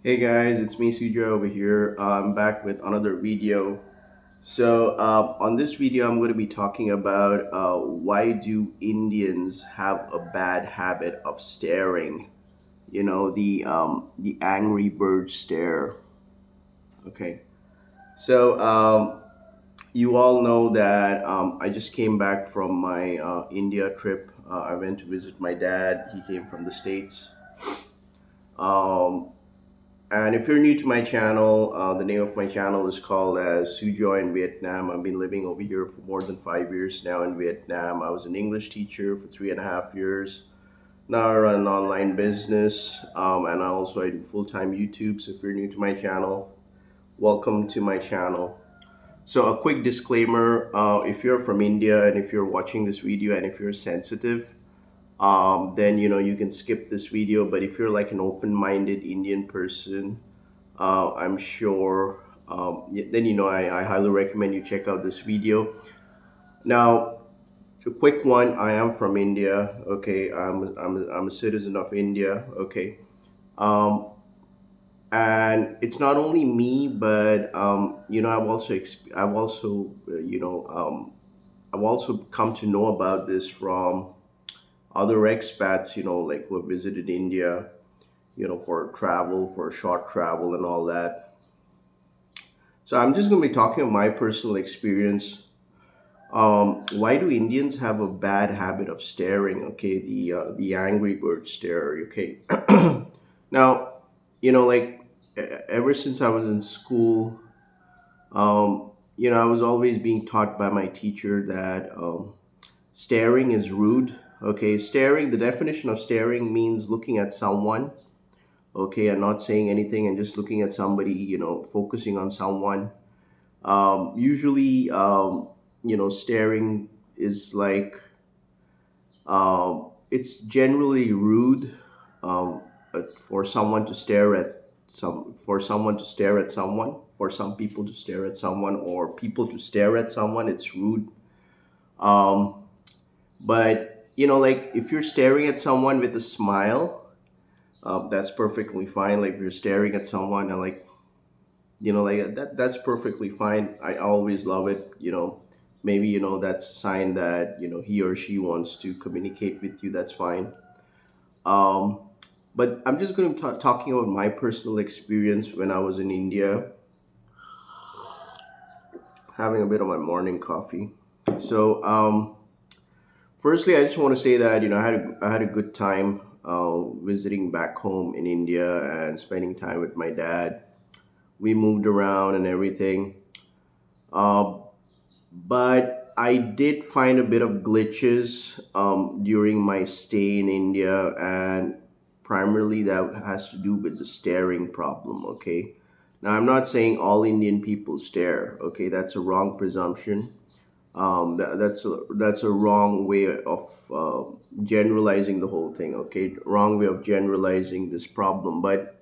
Hey guys, it's me Sujo over here. I'm back with another video. On this video, I'm going to be talking about why do Indians have a bad habit of staring? The angry bird stare. Okay, so you all know that I just came back from my India trip. I went to visit my dad. He came from the States. Um, And if you're new to my channel, the name of my channel is called as Sujo in Vietnam. I've been living over here for more than 5 years now in Vietnam. I was an English teacher for 3.5 years. Now I run an online business, and I do full-time YouTube. So if you're new to my channel, welcome to my channel. So a quick disclaimer: if you're from India and if you're watching this video and if you're sensitive, then you can skip this video. But if you're like an open-minded Indian person, I'm sure then I highly recommend you check out this video. Now, a quick one: I am from India. Okay, I'm a citizen of India. Okay, um, and it's not only me, but I've also come to know about this from other expats. Like who have visited India. For travel, for short travel, and all that. So I'm just going to be talking about my personal experience. Why do Indians have a bad habit of staring? Okay, the angry bird stare. Okay, now like ever since I was in school, I was always being taught by my teacher that staring is rude. Okay, staring. The definition of staring means looking at someone. Okay, and not saying anything and just looking at somebody. Focusing on someone. Usually, staring is like it's generally rude for someone to stare at for someone to stare at someone, for some people to stare at someone, or people to stare at someone. It's rude. Um, but like if you're staring at someone with a smile, that's perfectly fine. Like if you're staring at someone and like like that's perfectly fine. I always love it. Maybe that's a sign that he or she wants to communicate with you. That's fine. um but I'm just going to be talking about my personal experience when I was in India, having a bit of my morning coffee. So firstly, I just want to say that I had a good time visiting back home in India and spending time with my dad. We moved around and everything. uh, but I did find a bit of glitches during my stay in India, and primarily that has to do with the staring problem. Okay, now I'm not saying all Indian people stare. Okay, that's a wrong presumption. That's a wrong way of generalizing the whole thing. Okay, wrong way of generalizing this problem, but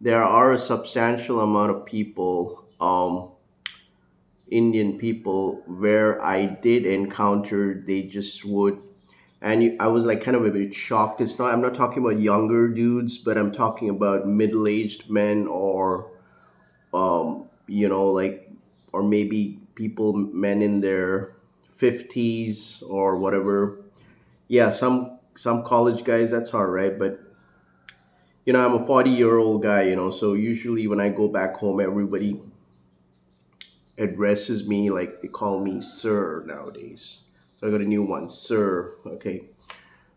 there are a substantial amount of people. Indian people where I did encounter, they just would, and I was like kind of a bit shocked. I'm not talking about younger dudes, but I'm talking about middle-aged men, or like, or maybe men in their 50s or whatever. Yeah, some college guys, that's all right, but I'm a 40-year-old guy, so usually when I go back home, everybody addresses me like they call me sir nowadays. So I got a new one, sir. Okay,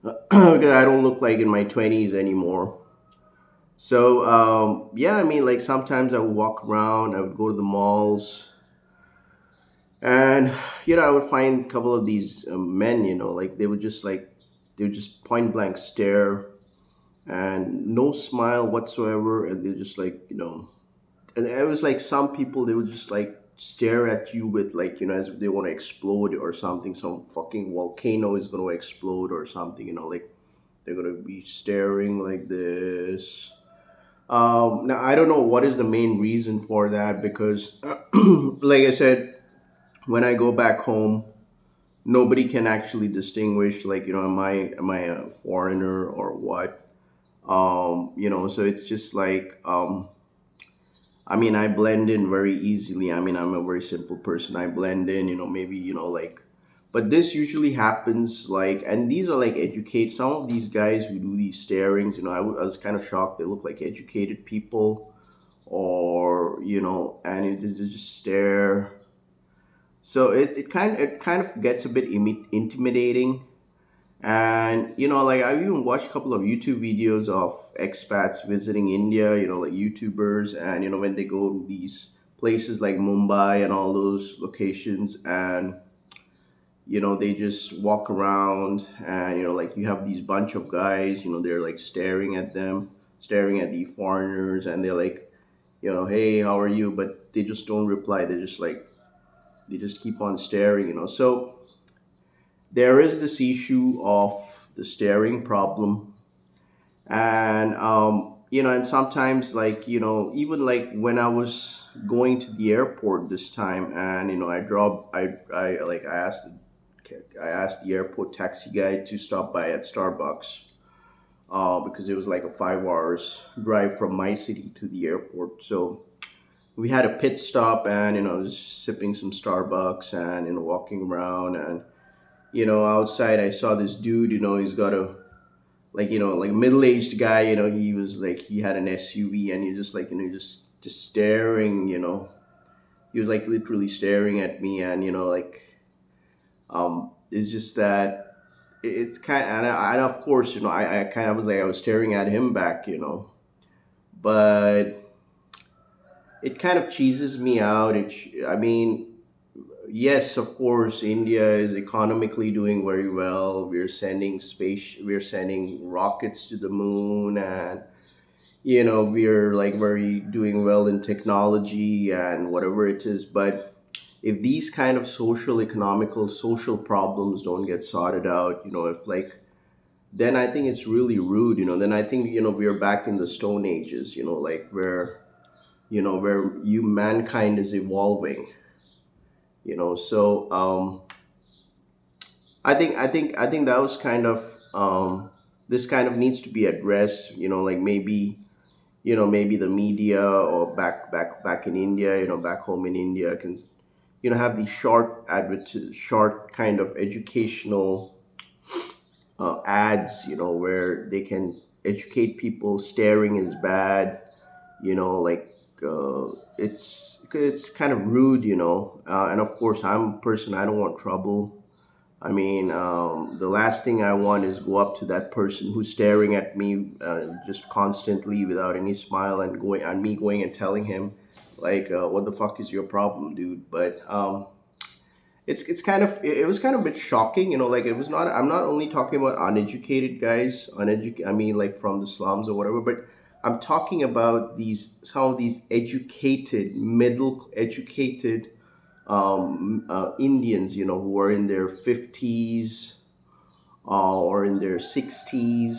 because I don't look like in my 20s anymore. So yeah, I mean, like sometimes I would walk around, I would go to the malls, and I would find a couple of these men. Like they would just point blank stare and no smile whatsoever, and they're just like and it was like some people, they would just like stare at you with like as if they want to explode or something, some fucking volcano is going to explode or something, like they're going to be staring like this. Now I don't know what is the main reason for that, because like I said, when I go back home, nobody can actually distinguish, like am I a foreigner or what. So it's just like I mean, I blend in very easily. I mean, I'm a very simple person. I blend in, maybe, like, but this usually happens like, and these are like educate, some of these guys who do these starings, I was kind of shocked. They look like educated people, or, and it is just stare. So it kind of gets a bit intimidating. And like I even watched a couple of YouTube videos of expats visiting India, like YouTubers, and when they go to these places like Mumbai and all those locations, and they just walk around, and like you have these bunch of guys, they're like staring at them, staring at the foreigners, and they're like, hey, how are you? But they just don't reply. They just keep on staring, so there is this issue of the staring problem. And and sometimes, like, even like when I was going to the airport this time, and I asked the airport taxi guy to stop by at Starbucks, because it was like a 5 hours drive from my city to the airport. So we had a pit stop, and just sipping some Starbucks, and walking around. And outside I saw this dude. He's got a, like, like, middle-aged guy. He was like, he had an SUV, and he just, like, just staring. He was like literally staring at me, and like, it's just that it's kind of, and of course, I kind of was like, I was staring at him back. But it kind of cheeses me out. I mean, yes, of course, India is economically doing very well. We're sending rockets to the moon, and we're like very doing well in technology and whatever it is. But if these kind of social problems don't get sorted out, if like, then I think it's really rude. Then I think, we're back in the stone ages, like where mankind is evolving. So I think that was kind of, this kind of needs to be addressed. Like, maybe the media, or back in India, back home in India, can have these short kind of educational ads, where they can educate people staring is bad. Like, it's kind of rude. And of course, I'm a person, I don't want trouble. I mean, the last thing I want is go up to that person who's staring at me, just constantly without any smile, and me going and telling him, like, what the fuck is your problem, dude? But it's kind of, it was kind of a bit shocking. Like, it was not. I'm not only talking about uneducated guys, I mean, like, from the slums or whatever, but I'm talking about some of these middle educated, Indians, who are in their 50s, or in their 60s,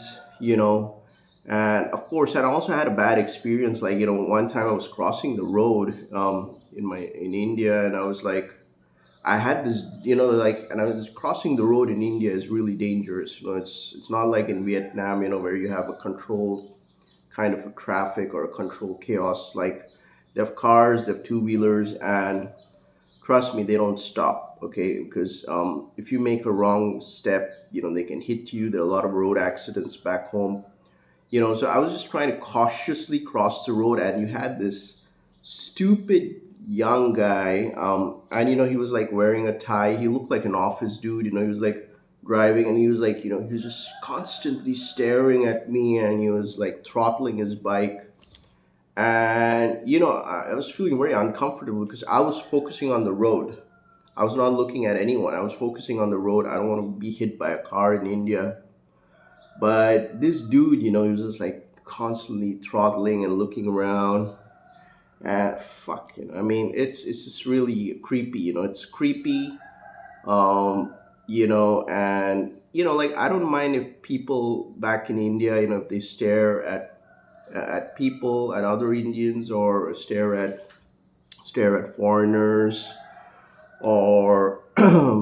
And of course, I also had a bad experience. Like, one time I was crossing the road, in India, and I was like, I had this, like, and I was crossing the road in India is really dangerous. It's not like in Vietnam, where you have a controlled kind of a traffic, or a controlled chaos. Like, they have cars, they have two wheelers, and trust me, they don't stop. Okay, because if you make a wrong step, they can hit you. There are a lot of road accidents back home. So I was just trying to cautiously cross the road, and you had this stupid young guy, and he was like wearing a tie. He looked like an office dude. He was like driving, and he was like, he was just constantly staring at me, and he was like throttling his bike. And I was feeling very uncomfortable, because I was focusing on the road. I was not looking at anyone. I was focusing on the road. I don't want to be hit by a car in India. But this dude, he was just like constantly throttling and looking around. And fuck, I mean, it's just really creepy. It's creepy. And like, I don't mind if people back in India, if they stare at people, at other Indians, or stare at foreigners, or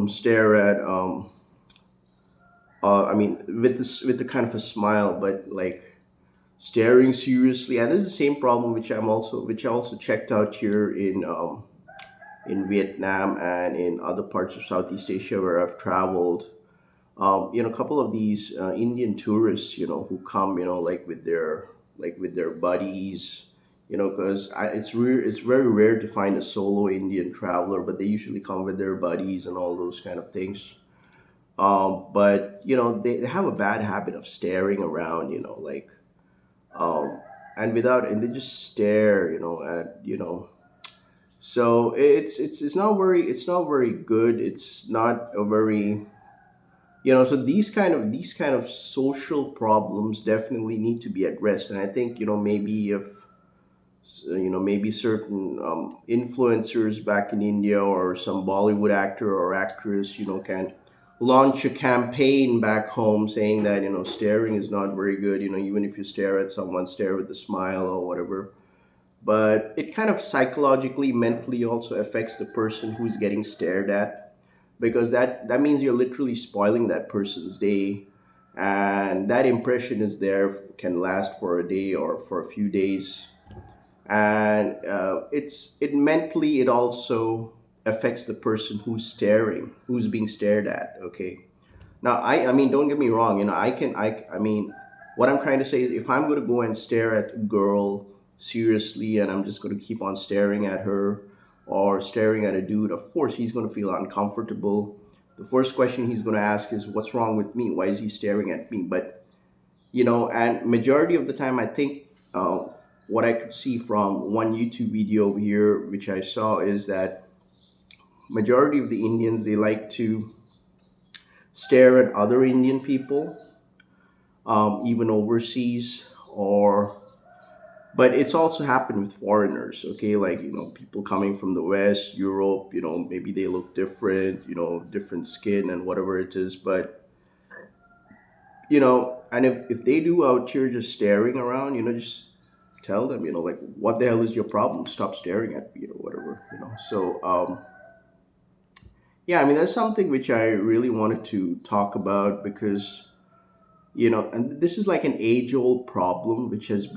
stare at, I mean, with the kind of a smile. But like, staring seriously. And this is the same problem which I also checked out here in Vietnam and in other parts of Southeast Asia where I've traveled. A couple of these Indian tourists, who come, with their buddies, because it's very rare to find a solo Indian traveler, but they usually come with their buddies and all those kind of things. But they have a bad habit of staring around, um, and they just stare, at So it's not very good. It's not a very so these kind of social problems definitely need to be addressed. And I think maybe if maybe certain influencers back in India or some Bollywood actor or actress can launch a campaign back home saying that staring is not very good. Even if you stare at someone, stare with a smile or whatever. But it kind of psychologically, mentally also affects the person who's getting stared at, because that means you're literally spoiling that person's day, and that impression is there, can last for a day or for a few days. And it mentally, it also affects the person who's being stared at. Okay. Now, I mean, don't get me wrong. I mean, what I'm trying to say is, if I'm going to go and stare at a girl seriously, and I'm just going to keep on staring at her, or staring at a dude, of course he's going to feel uncomfortable. The first question he's going to ask is, "What's wrong with me? Why is he staring at me?" But and majority of the time, I think what I could see from one YouTube video over here, which I saw, is that majority of the Indians, they like to stare at other Indian people, even overseas, or but it's also happened with foreigners. Okay, like people coming from the West, Europe. Maybe they look different, different skin and whatever it is. But and if they do out here just staring around, just tell them, like, what the hell is your problem? Stop staring at me or whatever. So yeah, I mean, that's something which I really wanted to talk about, because and this is like an age old problem which is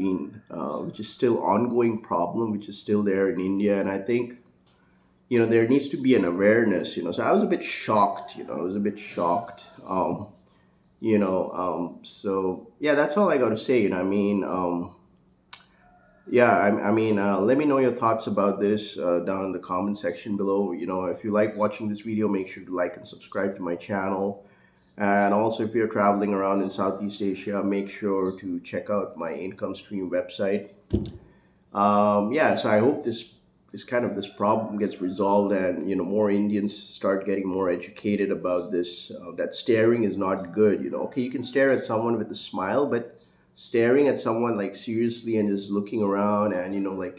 still ongoing problem, which is still there in India. And I think there needs to be an awareness. So I was a bit shocked. So yeah, that's all I got to say. I mean, yeah, I mean, let me know your thoughts about this down in the comment section below. If you like watching this video, make sure to like and subscribe to my channel. And also, if you're traveling around in Southeast Asia, make sure to check out my income stream website. Yeah, so I hope this problem gets resolved, and more Indians start getting more educated about this. That staring is not good. Okay, you can stare at someone with a smile, but staring at someone like seriously and just looking around, and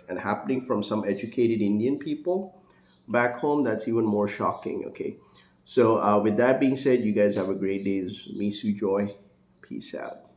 and happening from some educated Indian people back home, that's even more shocking. Okay, so with that being said, you guys have a great day. This is me, Sujoy. Peace out.